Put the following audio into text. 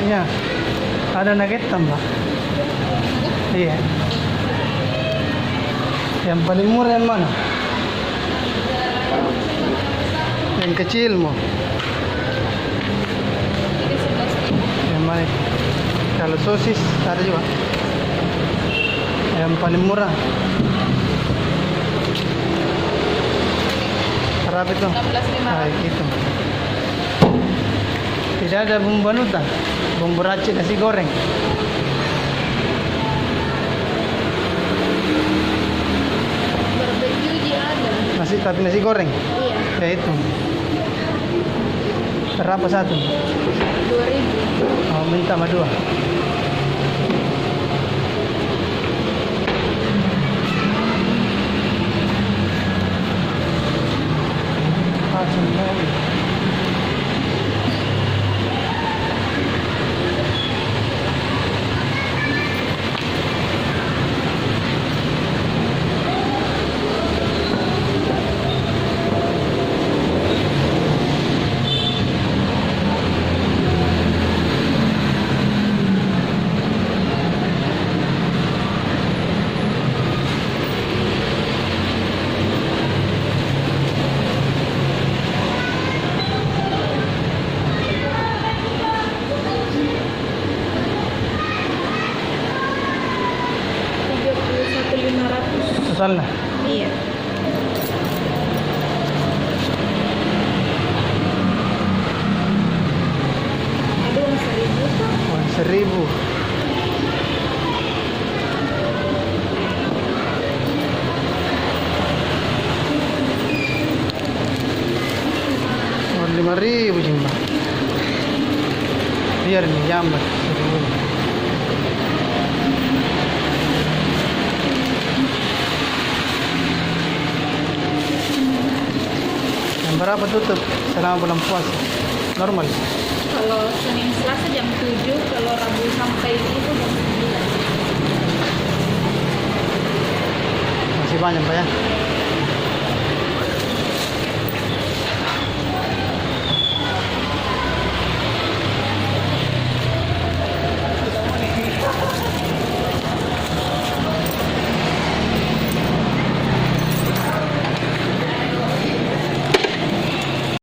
Iya. Ada nugget tambah. Iya. Yang paling murah yang mana? Yang kecil mau. Yang mana? Kalau sosis ada juga. Yang paling murah. Berapa itu? 16.500. Nah, itu. Tidak ada bumbu panutan, bumbu racik nasi goreng. Barbecue dia ada. Tapi nasi goreng. Iya. Ya itu. Berapa satu? 2.000. Oh, minta sama dua. Totalnya. Iya. Ada uang 1.000 Pak. Oh, 1.000. Oh, 5.000 jumlah. Biar ini jambat. 1.000. Jam berapa tutup selama bulan puasa? Normal. Kalau Senin Selasa jam 7, kalau Rabu sampai itu jam 9. Masih banyak Pak ya.